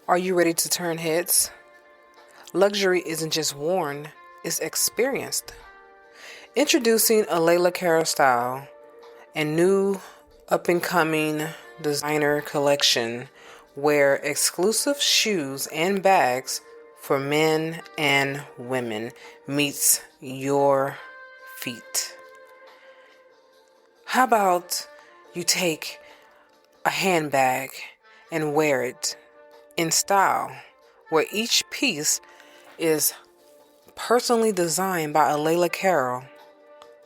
Are you ready to turn heads? Luxury isn't just worn, it's experienced. Introducing a Layla Cara style and new up-and-coming designer collection where exclusive shoes and bags for men and women meets your feet. How about you take a handbag and wear it in style, where each piece is personally designed by Alayla Carroll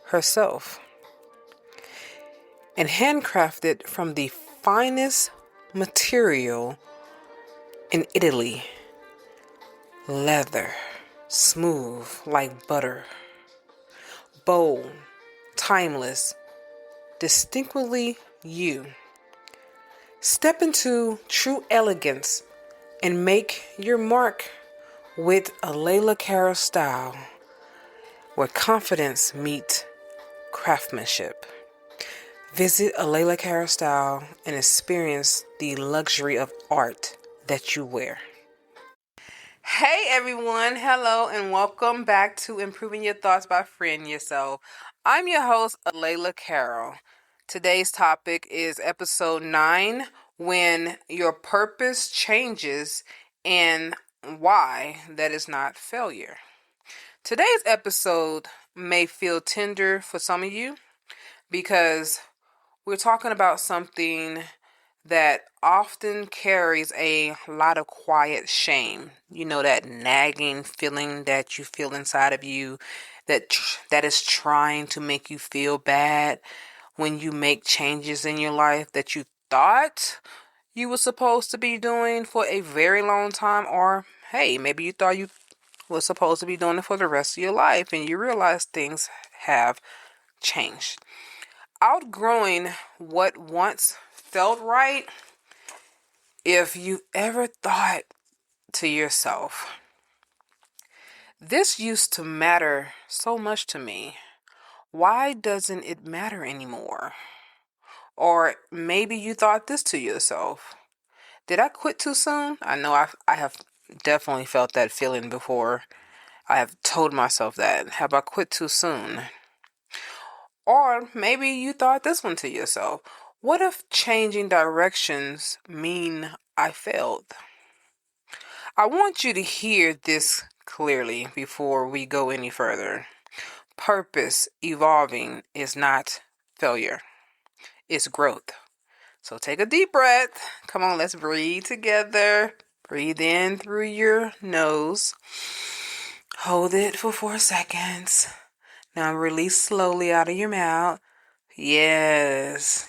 herself and handcrafted from the finest material in Italy. Leather, smooth like butter, bold, timeless, distinctly you. Step into true elegance and make your mark with Alayla Cara style, where confidence meets craftsmanship. Visit Alayla Cara style and experience the luxury of art that you wear. Hey everyone, hello and welcome back to Improving Your Thoughts by Freeing Yourself. I'm your host, Alayla Carroll. Today's topic is episode 9, when your purpose changes and why that is not failure. Today's episode may feel tender for some of you because we're talking about something that often carries a lot of quiet shame. You know, that nagging feeling that you feel inside of you that is trying to make you feel bad when you make changes in your life that you thought you were supposed to be doing for a very long time, or hey, maybe you thought you were supposed to be doing it for the rest of your life and you realize things have changed. Outgrowing what once felt right. If you ever thought to yourself, this used to matter so much to me, why doesn't it matter anymore? Or maybe you thought this to yourself, did I quit too soon? I know I have definitely felt that feeling before. I have told myself that. Have I quit too soon? Or maybe you thought this one to yourself, what if changing directions mean I failed? I want you to hear this clearly before we go any further. Purpose evolving is not failure, it's growth. So take a deep breath. Come on, let's breathe together. Breathe in through your nose. Hold it for 4 seconds. Now release slowly out of your mouth. Yes,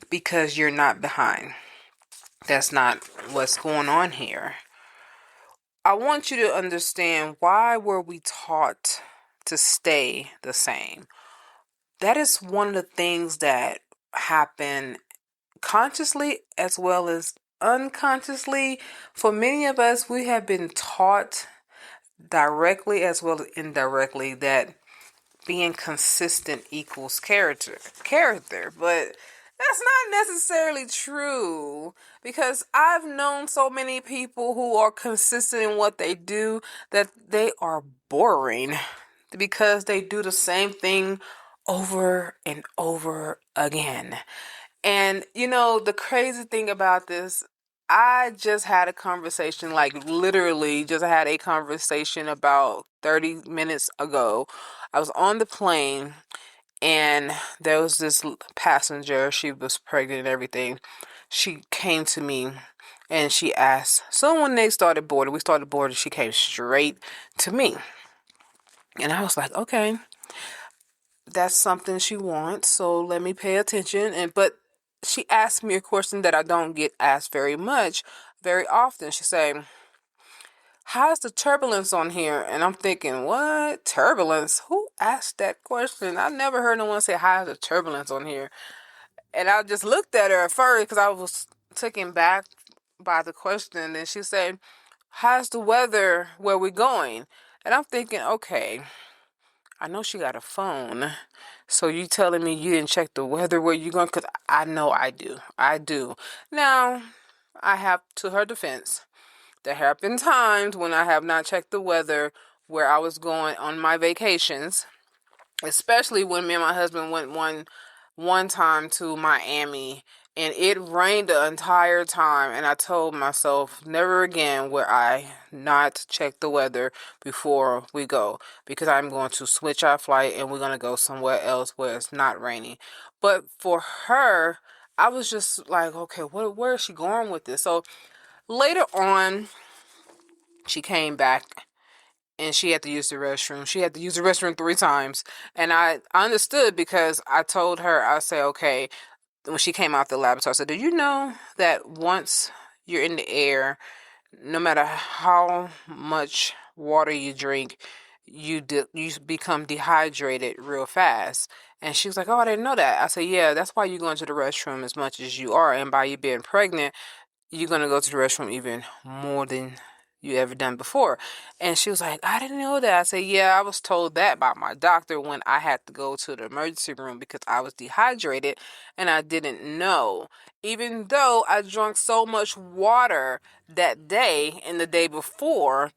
because you're not behind. That's not what's going on here. I want you to understand, why were we taught to stay the same? That is one of the things that happen consciously as well as unconsciously. For many of us, we have been taught directly as well as indirectly that being consistent equals character. But that's not necessarily true, because I've known so many people who are consistent in what they do that they are boring because they do the same thing over and over again. And you know, the crazy thing about this, I just had a conversation, like literally just had a conversation about 30 minutes ago. I was on the plane and there was this passenger, she was pregnant and everything. She came to me and she asked, so when we started boarding, she came straight to me. And I was like, okay, that's something she wants, so let me pay attention. But she asked me a question that I don't get asked very often. She said, how's the turbulence on here? And I'm thinking, what? Turbulence? Who asked that question? I never heard no one say, how's the turbulence on here? And I just looked at her at first because I was taken back by the question. And she said, how's the weather where we're going? And I'm thinking, okay, I know she got a phone. So you telling me you didn't check the weather where you going? Because I know I do. Now, I have, to her defense, there have been times when I have not checked the weather where I was going on my vacations, especially when me and my husband went one time to Miami and it rained the entire time, and I told myself never again will I not check the weather before we go, because I'm going to switch our flight and we're going to go somewhere else where it's not raining. But for her, I was just like, okay, where is she going with this? So later on, she came back and she had to use the restroom. She had to use the restroom 3 times. And I understood, because I told her, I said, okay, when she came out the laboratory, I said, do you know that once you're in the air, no matter how much water you drink, you become dehydrated real fast? And she was like, oh, I didn't know that. I said, yeah, that's why you're going to the restroom as much as you are. And by you being pregnant, you're going to go to the restroom even more than you ever done before. And she was like, I didn't know that. I said, yeah, I was told that by my doctor when I had to go to the emergency room because I was dehydrated and I didn't know. Even though I drank so much water that day and the day before,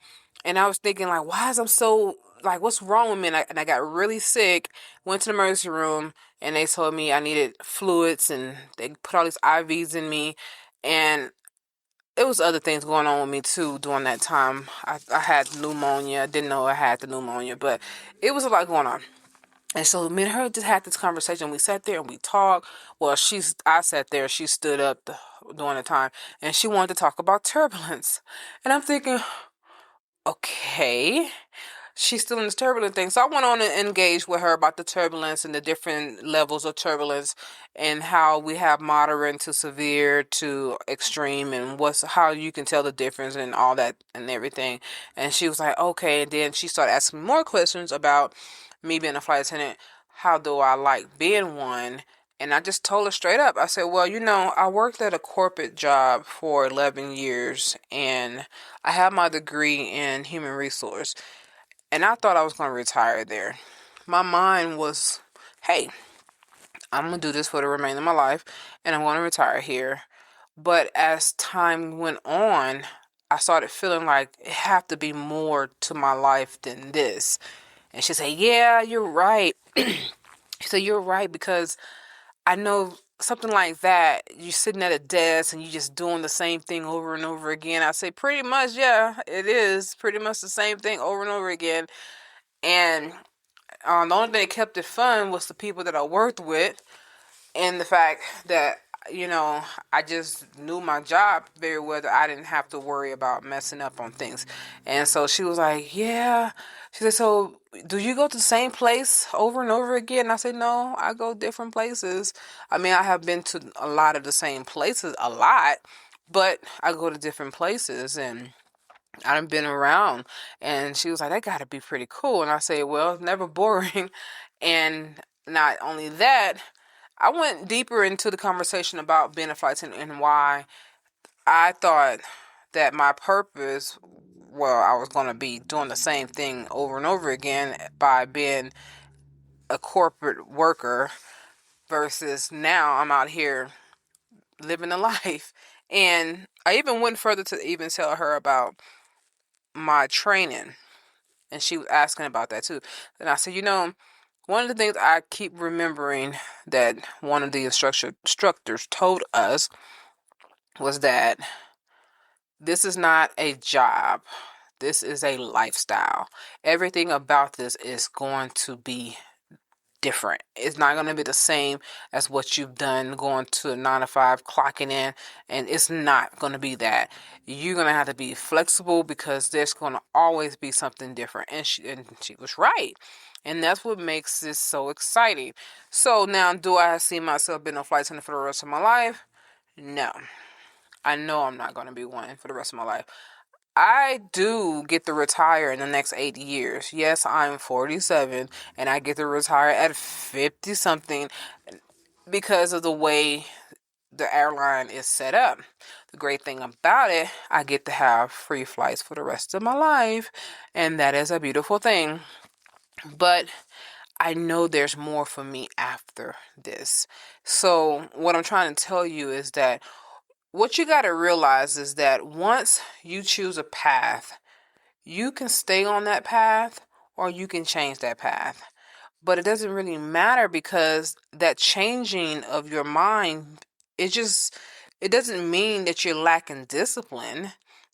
and I was thinking, like, why is I'm so, like, what's wrong with me? And I got really sick, went to the emergency room, and they told me I needed fluids, and they put all these IVs in me. And it was other things going on with me too during that time. I had pneumonia. I didn't know I had the pneumonia, but it was a lot going on. And so me and her just had this conversation. We sat there and we talked. Well, I sat there. She stood up during the time, and she wanted to talk about turbulence. And I'm thinking, okay, she's still in this turbulent thing. So I went on and engaged with her about the turbulence and the different levels of turbulence, and how we have moderate to severe to extreme, and how you can tell the difference and all that and everything. And she was like, okay. And then she started asking me more questions about me being a flight attendant. How do I like being one? And I just told her straight up. I said, well, I worked at a corporate job for 11 years, and I have my degree in human resource. And I thought I was going to retire there. My mind was, hey, I'm going to do this for the remainder of my life, and I'm going to retire here. But as time went on, I started feeling like it had to be more to my life than this. And she said, yeah, you're right. She said, you're right, because I know something like that, you're sitting at a desk and you're just doing the same thing over and over again. I say, pretty much, yeah, it is pretty much the same thing over and over again. And the only thing that kept it fun was the people that I worked with, and the fact that, I just knew my job very well, that I didn't have to worry about messing up on things. And so she was like, yeah. She said, so do you go to the same place over and over again? And I said, no, I go different places. I mean, I have been to a lot of the same places, a lot, but I go to different places, and I've been around. And she was like, that got to be pretty cool. And I say, well, it's never boring. And not only that, I went deeper into the conversation about being a flight attendant and why I thought that my purpose, well, I was going to be doing the same thing over and over again by being a corporate worker, versus now I'm out here living a life. And I even went further to even tell her about my training. And she was asking about that too. And I said, one of the things I keep remembering that one of the instructors told us was that this is not a job. This is a lifestyle. Everything about this is going to be different. It's not going to be the same as what you've done going to a 9 to 5, clocking in, and it's not going to be that. You're going to have to be flexible, because there's going to always be something different. And she was right. And that's what makes this so exciting. So now, do I see myself being a flight attendant for the rest of my life? No. I know I'm not going to be one for the rest of my life. I do get to retire in the next 8 years. Yes, I'm 47, and I get to retire at 50 something because of the way the airline is set up. The great thing about it, I get to have free flights for the rest of my life, and that is a beautiful thing. But I know there's more for me after this. So what I'm trying to tell you is that what you got to realize is that once you choose a path, you can stay on that path or you can change that path. But it doesn't really matter because that changing of your mind, it doesn't mean that you're lacking discipline.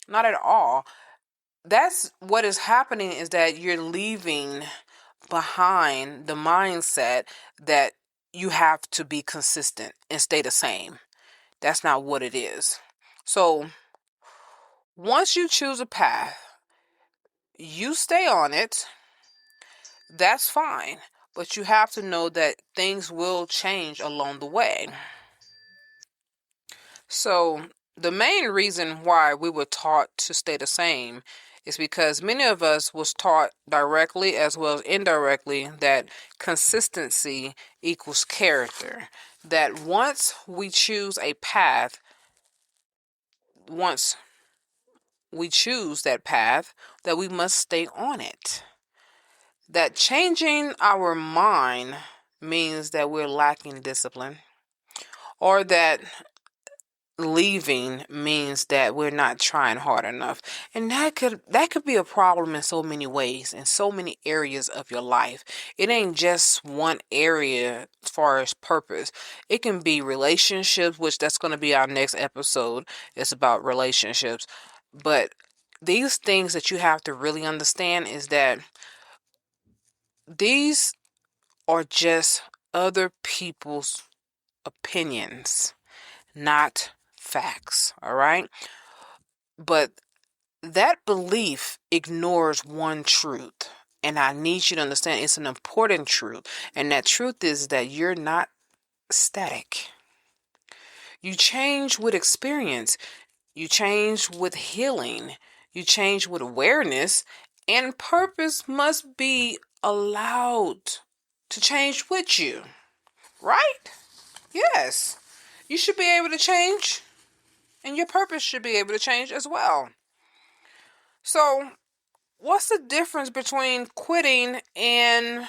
Not at all. That's what is happening, is that you're leaving behind the mindset that you have to be consistent and stay the same. That's not what it is. So once you choose a path, you stay on it. That's fine. But you have to know that things will change along the way. So the main reason why we were taught to stay the same is because many of us was taught directly as well as indirectly that consistency equals character. That once we choose a path, once we choose that path, that we must stay on it. That changing our mind means that we're lacking discipline, or that leaving means that we're not trying hard enough. And that could be a problem in so many ways, in so many areas of your life. It ain't just one area as far as purpose. It can be relationships, which that's going to be our next episode. It's about relationships. But these things that you have to really understand is that these are just other people's opinions, not facts. All right. But that belief ignores one truth. And I need you to understand it's an important truth. And that truth is that you're not static. You change with experience. You change with healing. You change with awareness. And purpose must be allowed to change with you. Right? Yes. You should be able to change. And your purpose should be able to change as well. So, what's the difference between quitting and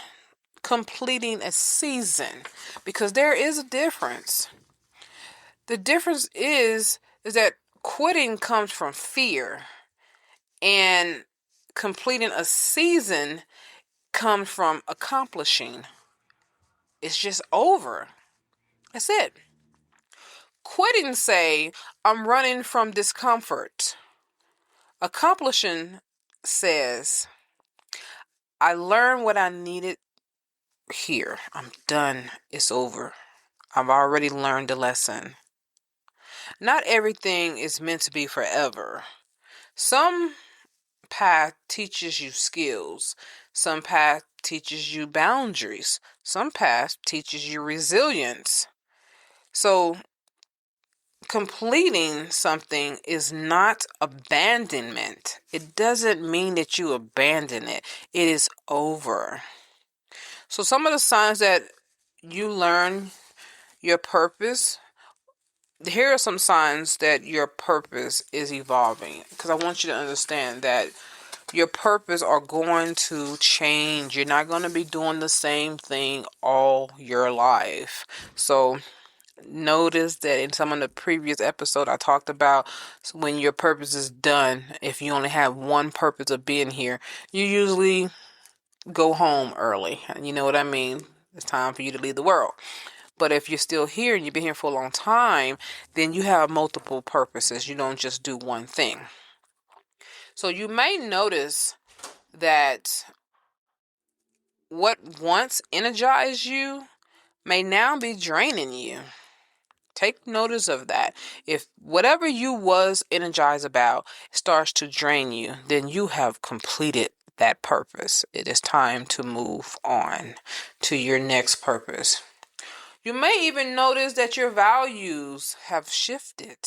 completing a season? Because there is a difference. The difference is that quitting comes from fear, and completing a season comes from accomplishing. It's just over. That's it. Quitting say, I'm running from discomfort. Accomplishing says, I learned what I needed here. I'm done. It's over. I've already learned the lesson. Not everything is meant to be forever. Some path teaches you skills. Some path teaches you boundaries. Some path teaches you resilience. So completing something is not abandonment. It doesn't mean that you abandon it. It is over. So some of the signs that you learn your purpose, here are some signs that your purpose is evolving. Because I want you to understand that your purpose are going to change. You're not going to be doing the same thing all your life. So notice that in some of the previous episode I talked about when your purpose is done, if you only have one purpose of being here, you usually go home early. You know what I mean? It's time for you to leave the world. But if you're still here and you've been here for a long time, then you have multiple purposes. You don't just do one thing. So you may notice that what once energized you may now be draining you. Take notice of that. If whatever you was energized about starts to drain you, then you have completed that purpose. It is time to move on to your next purpose. You may even notice that your values have shifted,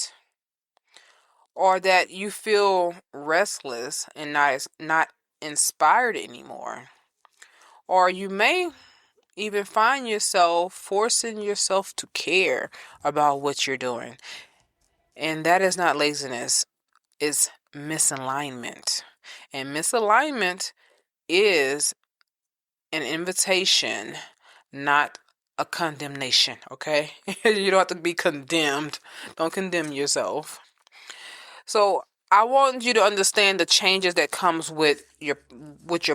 or that you feel restless and not inspired anymore. Or you may even find yourself forcing yourself to care about what you're doing. And that is not laziness, it's misalignment. And misalignment is an invitation, not a condemnation, okay? You don't have to be condemned. Don't condemn yourself. So I want you to understand the changes that comes with your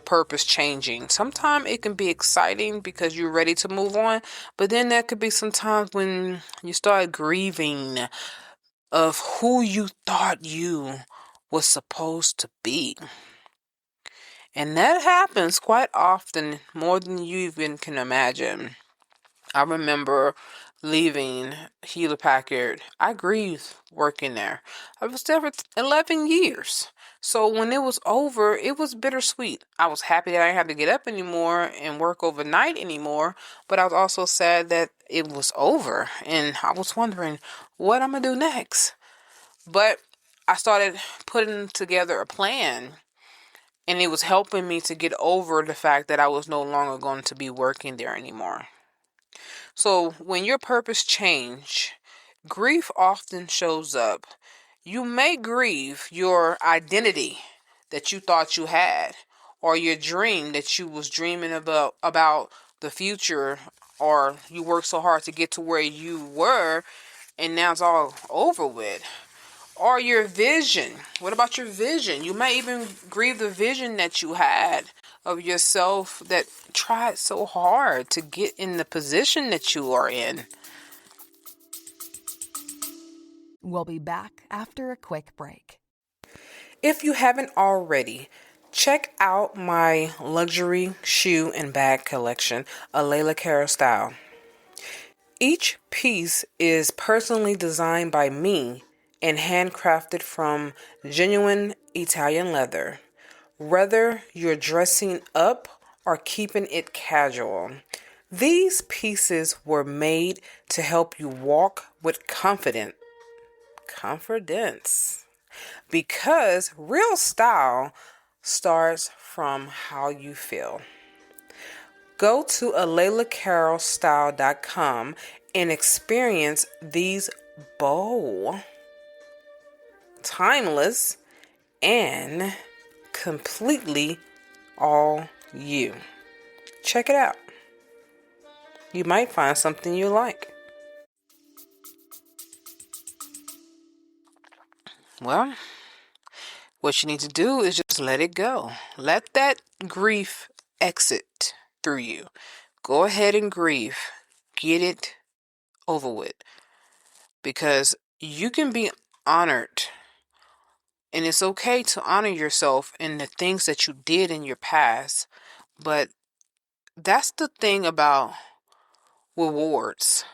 purpose changing. Sometimes it can be exciting because you're ready to move on, but then there could be some times when you start grieving of who you thought you was supposed to be. And that happens quite often, more than you even can imagine. I remember leaving Hewlett Packard. I grieved working there. I was there for 11 years. So when it was over, it was bittersweet. I was happy that I didn't have to get up anymore and work overnight anymore, but I was also sad that it was over. And I was wondering what I'm going to do next. But I started putting together a plan, and it was helping me to get over the fact that I was no longer going to be working there anymore. So when your purpose change, grief often shows up. You may grieve your identity that you thought you had, or your dream that you was dreaming about the future, or you worked so hard to get to where you were and now it's all over with. Or your vision. What about your vision? You may even grieve the vision that you had of yourself that tried so hard to get in the position that you are in. We'll be back after a quick break. If you haven't already, check out my luxury shoe and bag collection, a Layla Cara style. Each piece is personally designed by me and handcrafted from genuine Italian leather. Whether you're dressing up or keeping it casual, these pieces were made to help you walk with confidence. Because real style starts from how you feel. Go to alaylacarolstyle.com and experience these bold, timeless, and completely all you. Check it out. You might find something you like. Well, what you need to do is just let it go. Let that grief exit through you. Go ahead and grieve. Get it over with. Because you can be honored. And it's okay to honor yourself in the things that you did in your past. But that's the thing about rewards.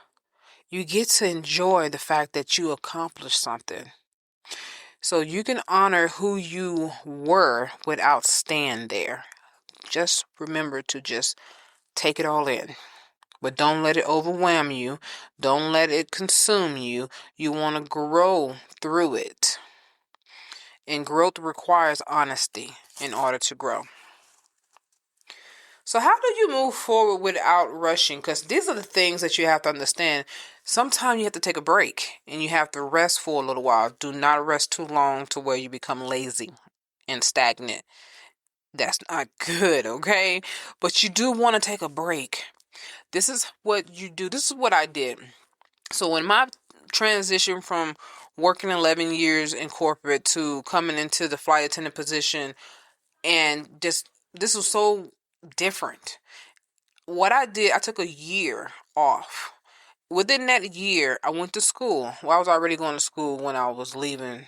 You get to enjoy the fact that you accomplished something. So you can honor who you were without staying there. Just remember to just take it all in. But don't let it overwhelm you. Don't let it consume you. You want to grow through it. And growth requires honesty in order to grow. So how do you move forward without rushing? Because these are the things that you have to understand. Sometimes you have to take a break and you have to rest for a little while. Do not rest too long to where you become lazy and stagnant. That's not good, okay? But you do want to take a break. This is what you do. This is what I did. So when my transition from working 11 years in corporate to coming into the flight attendant position, and just this was so different. What I did, I took a year off. Within that year, I went to school. Well, I was already going to school when I was leaving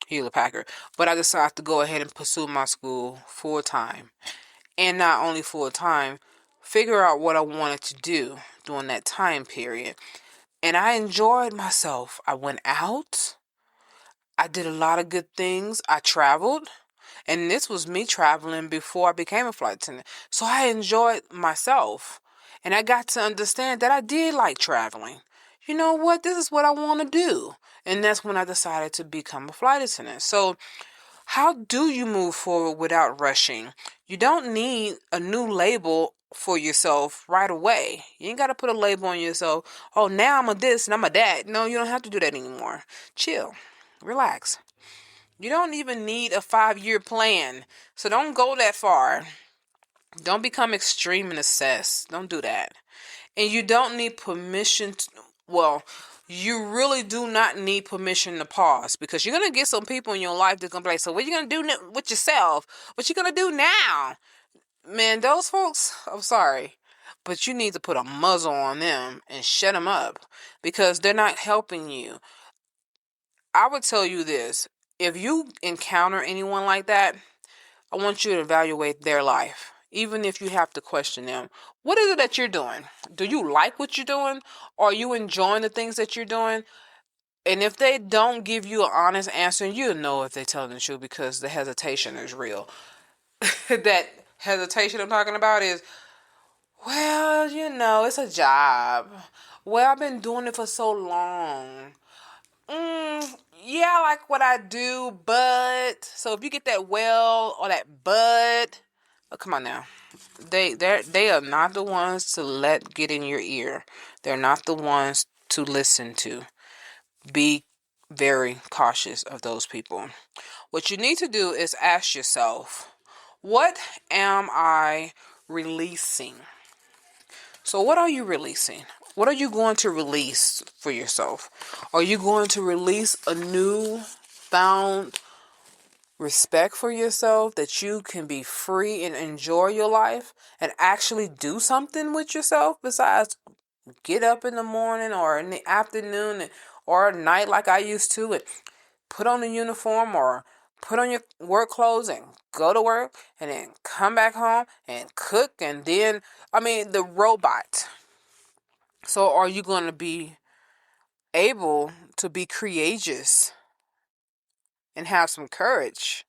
Hewlett Packard, but I decided to go ahead and pursue my school full time. And not only full time, figure out what I wanted to do during that time period. And I enjoyed myself. I went out. I did a lot of good things. I traveled. And this was me traveling before I became a flight attendant. So I enjoyed myself. And I got to understand that I did like traveling. You know what? This is what I want to do. And that's when I decided to become a flight attendant. So how do you move forward without rushing? You don't need a new label for yourself right away. You ain't got to put a label on yourself. Oh, now I'm a this and I'm a that. No, you don't have to do that anymore. Chill. Relax. You don't even need a 5-year plan. So don't go that far. Don't become extreme and obsessed. Don't do that. And you don't need permission to, well, you really do not need permission to pause, because you're going to get some people in your life that's going to be like, so what you going to do with yourself? What you going to do now? Man, those folks, I'm sorry, but you need to put a muzzle on them and shut them up, because they're not helping you. I would tell you this. If you encounter anyone like that, I want you to evaluate their life, even if you have to question them. What is it that you're doing? Do you like what you're doing? Are you enjoying the things that you're doing? And if they don't give you an honest answer, you'll know if they're telling the truth, because the hesitation is real. That hesitation I'm talking about is, well, it's a job. Well, I've been doing it for so long. Yeah, I like what I do, but so if you get that well or that but, oh, come on now. They are not the ones to let get in your ear. They're not the ones to listen to. Be very cautious of those people. What you need to do is ask yourself, what am I releasing? So what are you releasing? What are you going to release for yourself? Are you going to release a new found respect for yourself, that you can be free and enjoy your life and actually do something with yourself besides get up in the morning or in the afternoon or at night like I used to, and put on a uniform or put on your work clothes and go to work and then come back home and cook, and then, the robot. So are you going to be able to be courageous and have some courage?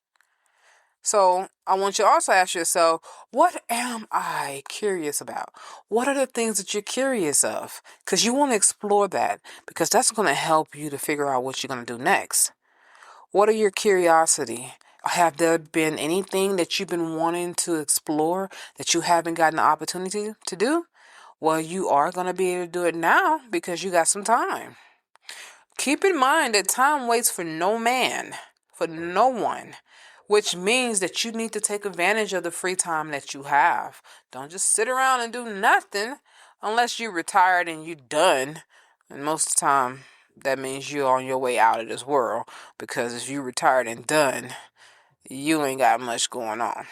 So I want you to also ask yourself, what am I curious about? What are the things that you're curious of? Because you want to explore that, because that's going to help you to figure out what you're going to do next. What are your curiosity? Have there been anything that you've been wanting to explore that you haven't gotten the opportunity to do? Well, you are going to be able to do it now because you got some time. Keep in mind that time waits for no man, for no one, which means that you need to take advantage of the free time that you have. Don't just sit around and do nothing unless you're retired and you're done. And most of the time, that means you're on your way out of this world, because if you're retired and done, you ain't got much going on.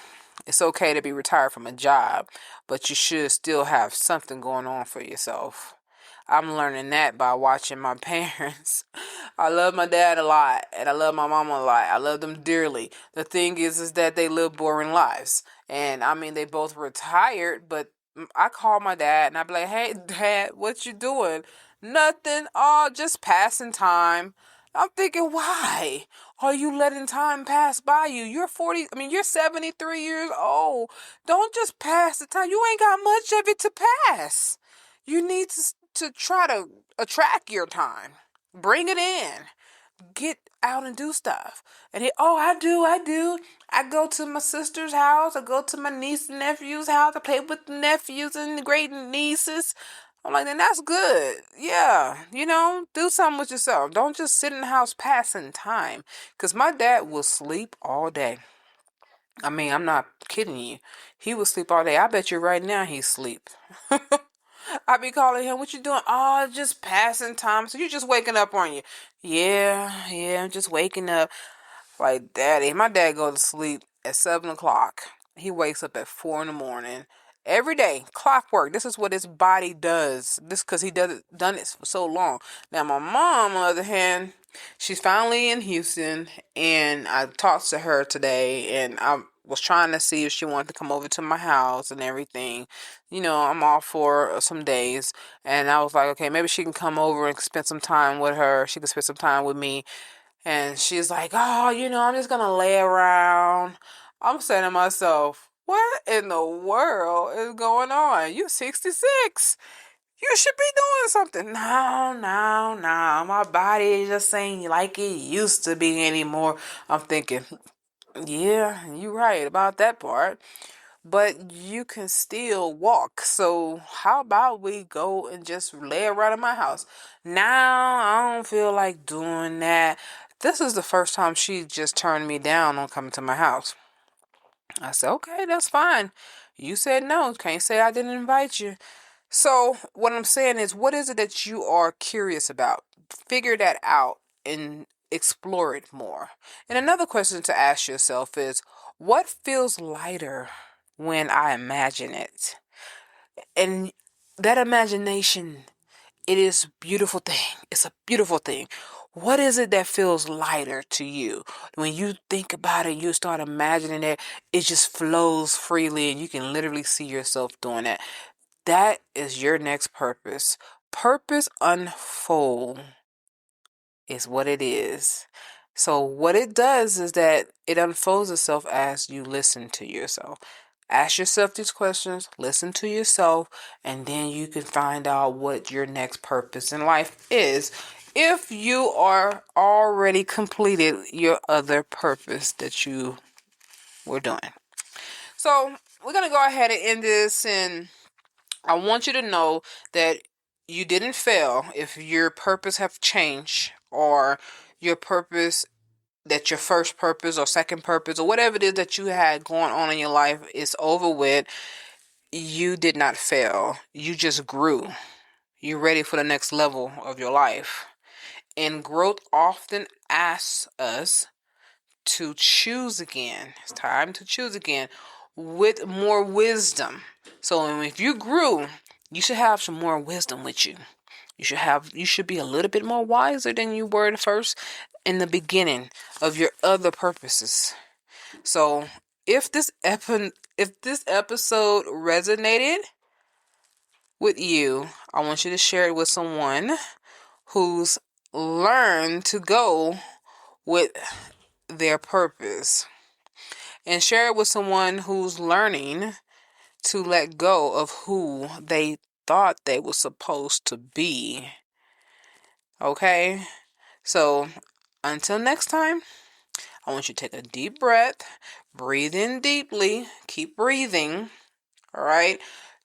It's okay to be retired from a job, but you should still have something going on for yourself. I'm learning that by watching my parents. I love my dad a lot, and I love my mama a lot. I love them dearly. The thing is that they live boring lives. And they both retired, but I call my dad and I be like, hey, Dad, what you doing? Nothing. Oh, just passing time. I'm thinking, why are you letting time pass by you? You're 73 years old. Don't just pass the time. You ain't got much of it to pass. You need to try to attract your time. Bring it in. Get out and do stuff. And I do. I go to my sister's house. I go to my niece and nephew's house. I play with the nephews and the great nieces. I'm like, then that's good. Yeah, do something with yourself. Don't just sit in the house passing time. Because my dad will sleep all day. I'm not kidding you. He will sleep all day. I bet you right now he's asleep. I be calling him, what you doing? Oh, just passing time. So you just waking up, aren't you? Yeah, I'm just waking up. Like, Daddy, my dad goes to sleep at 7 o'clock. He wakes up at 4 in the morning. Every day, clockwork. This is what his body does. This because he done it for so long. Now, my mom, on the other hand, she's finally in Houston, and I talked to her today, and I was trying to see if she wanted to come over to my house and everything. I'm off for some days, and I was like, okay, maybe she can come over and spend some time with her. She can spend some time with me. And she's like, oh, I'm just going to lay around. I'm saying to myself, what in the world is going on? You're 66. You should be doing something. No, no, no. My body just ain't like it used to be anymore. I'm thinking, yeah, you're right about that part. But you can still walk. So how about we go and just lay around in my house? Now I don't feel like doing that. This is the first time she just turned me down on coming to my house. I said, okay, that's fine. You said no. Can't say I didn't invite you. So what I'm saying is, what is it that you are curious about? Figure that out and explore it more. And another question to ask yourself is, what feels lighter when I imagine it? And that imagination, it is a beautiful thing. It's a beautiful thing. What is it that feels lighter to you? When you think about it, you start imagining it, it just flows freely and you can literally see yourself doing it. That is your next purpose. Purpose unfold is what it is. So what it does is that it unfolds itself as you listen to yourself. Ask yourself these questions, listen to yourself, and then you can find out what your next purpose in life is if you are already completed your other purpose that you were doing. So we're going to go ahead and end this, and I want you to know that you didn't fail if your purpose have changed, or your purpose, that your first purpose or second purpose or whatever it is that you had going on in your life is over with. You did not fail. You just grew. You're ready for the next level of your life. And growth often asks us to choose again. It's time to choose again with more wisdom. So if you grew, you should have some more wisdom with you. You should be a little bit more wiser than you were first in the beginning of your other purposes. So if this episode resonated with you, I want you to share it with someone who's learned to go with their purpose, and share it with someone who's learning to let go of who they thought they were supposed to be. Okay? So until next time, I want you to take a deep breath, breathe in deeply, keep breathing. All right?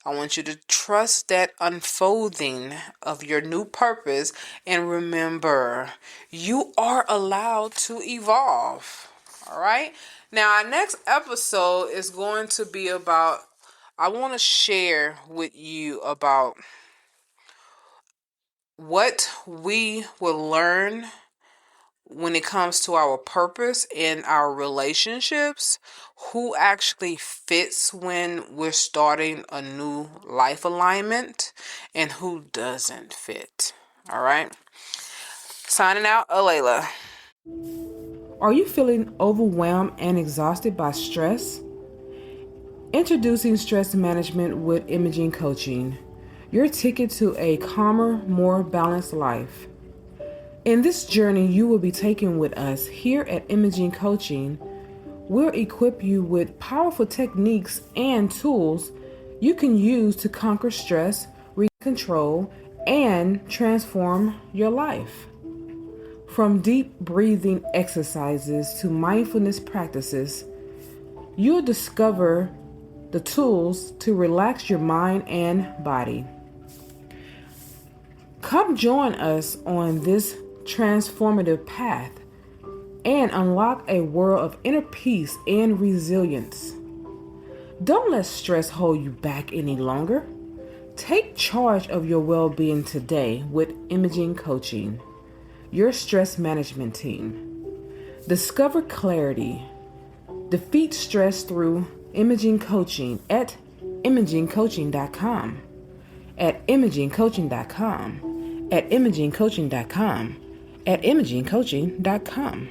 I want you to trust that unfolding of your new purpose, and remember, you are allowed to evolve. All right? Now, our next episode is going to be about, I want to share with you about what we will learn when it comes to our purpose in our relationships, who actually fits when we're starting a new life alignment, and who doesn't fit. All right? Signing out, Alayla. Are you feeling overwhelmed and exhausted by stress? Introducing Stress Management with Imaging Coaching, your ticket to a calmer, more balanced life. In this journey you will be taking with us here at Imaging Coaching, we'll equip you with powerful techniques and tools you can use to conquer stress, regain control, and transform your life. From deep breathing exercises to mindfulness practices, you'll discover the tools to relax your mind and body. Come join us on this transformative path and unlock a world of inner peace and resilience. Don't let stress hold you back any longer. Take charge of your well-being today with Imaging Coaching, your stress management team. Discover clarity. Defeat stress through Imaging Coaching at imagingcoaching.com. At imagingcoaching.com. At imagingcoaching.com. At imagingcoaching.com.